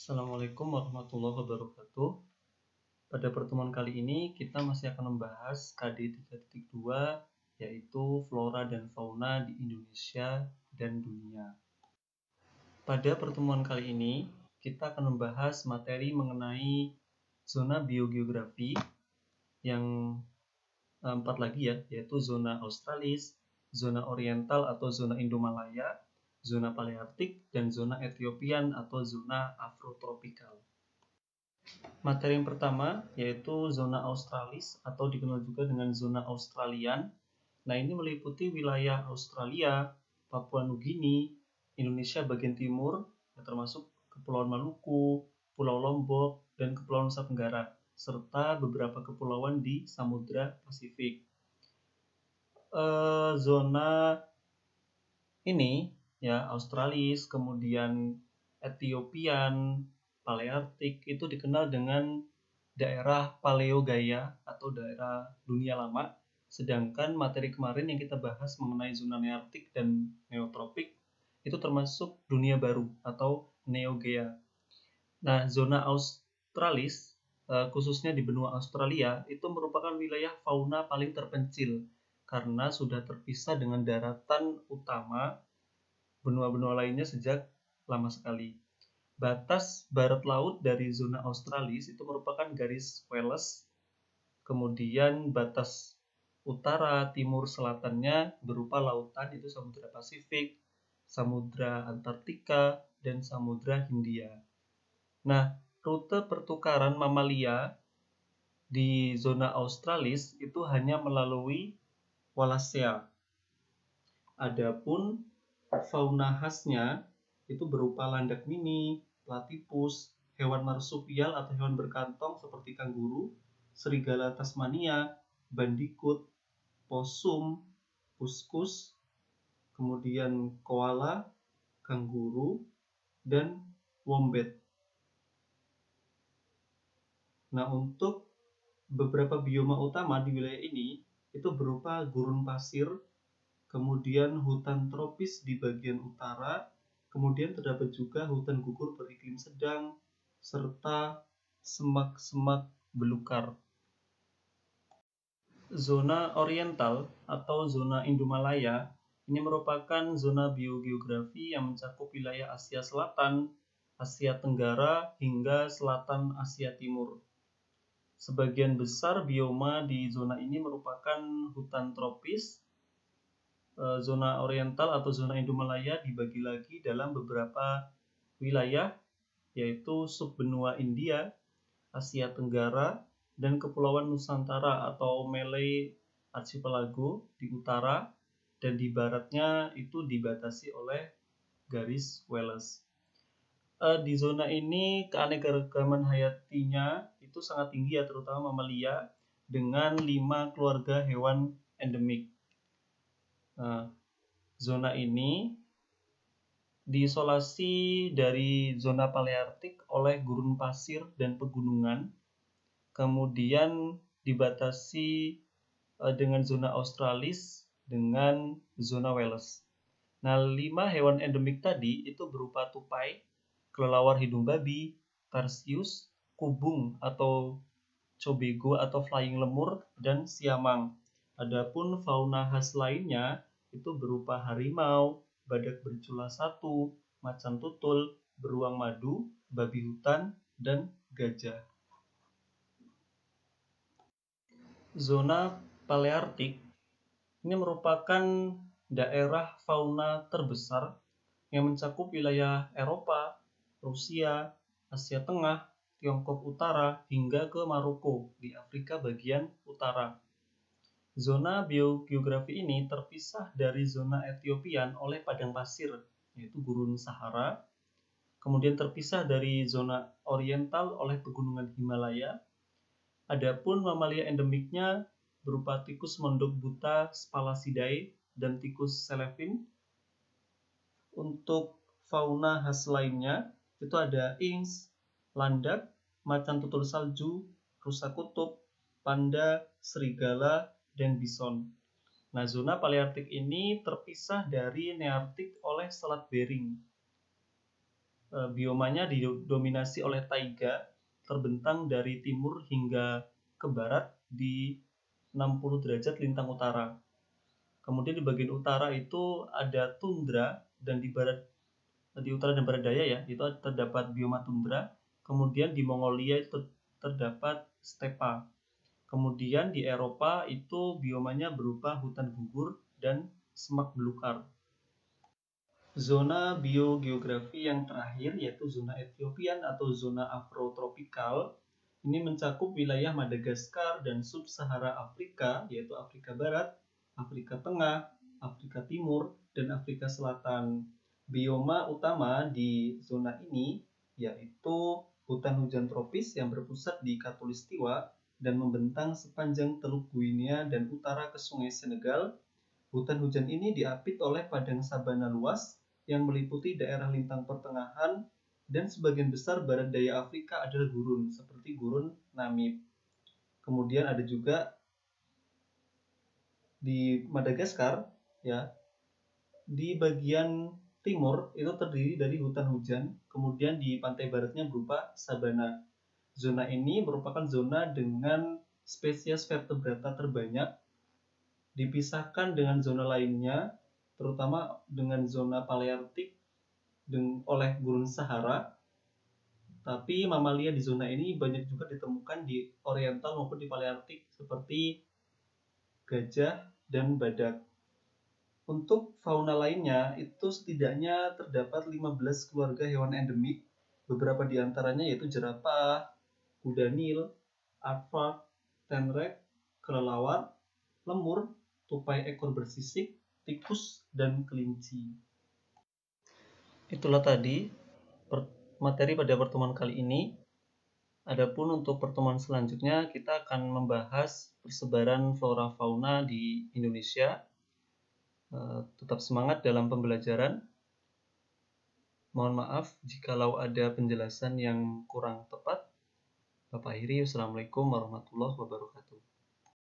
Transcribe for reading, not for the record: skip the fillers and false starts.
Assalamualaikum warahmatullahi wabarakatuh. Pada pertemuan kali ini kita masih akan membahas KD 3.2 yaitu flora dan fauna di Indonesia dan dunia. Pada pertemuan kali ini kita akan membahas materi mengenai zona biogeografi yang 4 lagi yaitu zona Australis, zona Oriental atau zona Indomalaya, zona Paleartik, dan zona Ethiopian atau zona Afrotropikal. Materi yang pertama yaitu zona Australis atau dikenal juga dengan zona Australian. Nah, ini meliputi wilayah Australia, Papua Nugini, Indonesia bagian timur, termasuk Kepulauan Maluku, Pulau Lombok, dan Kepulauan Nusa Tenggara, serta beberapa kepulauan di Samudra Pasifik. Zona ini Australis, kemudian Ethiopian, Paleartik itu dikenal dengan daerah Paleogaya atau daerah dunia lama, sedangkan materi kemarin yang kita bahas mengenai zona Neartik dan Neotropik itu termasuk dunia baru atau Neogea. Nah, zona Australis khususnya di benua Australia itu merupakan wilayah fauna paling terpencil karena sudah terpisah dengan daratan utama benua-benua lainnya sejak lama sekali. Batas barat laut dari zona Australis itu merupakan garis Wallace. Kemudian batas utara, timur, selatannya berupa lautan itu Samudra Pasifik, Samudra Antartika, dan Samudra Hindia. Nah, rute pertukaran mamalia di zona Australis itu hanya melalui Wallacea. Adapun fauna khasnya itu berupa landak mini, platypus, hewan marsupial atau hewan berkantong seperti kanguru, serigala Tasmania, bandikut, possum, puskus, kemudian koala, kanguru, dan wombat. Nah, untuk beberapa bioma utama di wilayah ini itu berupa gurun pasir, kemudian hutan tropis di bagian utara, kemudian terdapat juga hutan gugur beriklim sedang, serta semak-semak belukar. Zona Oriental atau zona Indomalaya ini merupakan zona biogeografi yang mencakup wilayah Asia Selatan, Asia Tenggara, hingga selatan Asia Timur. Sebagian besar bioma di zona ini merupakan hutan tropis. Zona Oriental atau zona Indomalaya dibagi lagi dalam beberapa wilayah, yaitu subbenua India, Asia Tenggara, dan Kepulauan Nusantara atau Malay Archipelago di utara, dan di baratnya itu dibatasi oleh garis Wallace. Di zona ini keanekaragaman hayatinya itu sangat tinggi terutama mamalia dengan 5 keluarga hewan endemik. Nah, zona ini diisolasi dari zona Paleartik oleh gurun pasir dan pegunungan, kemudian dibatasi dengan zona Australis dengan zona Wallace. Nah, 5 hewan endemik tadi itu berupa tupai, kelelawar hidung babi, tarsius, kubung atau cobego atau flying lemur, dan siamang. Adapun fauna khas lainnya itu berupa harimau, badak bercula 1, macan tutul, beruang madu, babi hutan, dan gajah. Zona Paleartik ini merupakan daerah fauna terbesar yang mencakup wilayah Eropa, Rusia, Asia Tengah, Tiongkok Utara, hingga ke Maroko di Afrika bagian utara. Zona biogeografi ini terpisah dari zona Ethiopian oleh padang pasir, yaitu gurun Sahara, kemudian terpisah dari zona Oriental oleh pegunungan Himalaya. Adapun mamalia endemiknya berupa tikus mondok buta Spalacidae dan tikus Celevin. Untuk fauna khas lainnya itu ada ings, landak, macan tutul salju, rusa kutub, panda, serigala, dan bison. Nah, zona Paleartik ini terpisah dari Neartik oleh Selat Bering. biomanya didominasi oleh taiga, terbentang dari timur hingga ke barat di 60 derajat lintang utara. Kemudian di bagian utara itu ada tundra, dan di utara dan barat daya ya, itu terdapat bioma tundra. Kemudian di Mongolia itu terdapat stepa. Kemudian di Eropa itu biomanya berupa hutan gugur dan semak belukar. Zona biogeografi yang terakhir yaitu zona Ethiopian atau zona afrotropikal. Ini mencakup wilayah Madagaskar dan sub-Sahara Afrika, yaitu Afrika Barat, Afrika Tengah, Afrika Timur, dan Afrika Selatan. Bioma utama di zona ini yaitu hutan hujan tropis yang berpusat di Khatulistiwa dan membentang sepanjang Teluk Guinea dan utara ke Sungai Senegal. Hutan hujan ini diapit oleh padang sabana luas yang meliputi daerah lintang pertengahan, dan sebagian besar barat daya Afrika adalah gurun, seperti gurun Namib. Kemudian ada juga di Madagaskar, ya, di bagian timur itu terdiri dari hutan hujan, kemudian di pantai baratnya berupa sabana. Zona ini merupakan zona dengan spesies vertebrata terbanyak, dipisahkan dengan zona lainnya, terutama dengan zona Palearktik oleh gurun Sahara. Tapi mamalia di zona ini banyak juga ditemukan di Oriental maupun di Palearktik, seperti gajah dan badak. Untuk fauna lainnya, itu setidaknya terdapat 15 keluarga hewan endemik. Beberapa di antaranya yaitu jerapah, kuda Nil, aardvark, tenrek, kelelawar, lemur, tupai ekor bersisik, tikus, dan kelinci. Itulah tadi materi pada pertemuan kali ini. Adapun untuk pertemuan selanjutnya kita akan membahas persebaran flora fauna di Indonesia. Tetap semangat dalam pembelajaran. Mohon maaf jikalau ada penjelasan yang kurang tepat. Bapak akhiri, wassalamualaikum warahmatullahi wabarakatuh.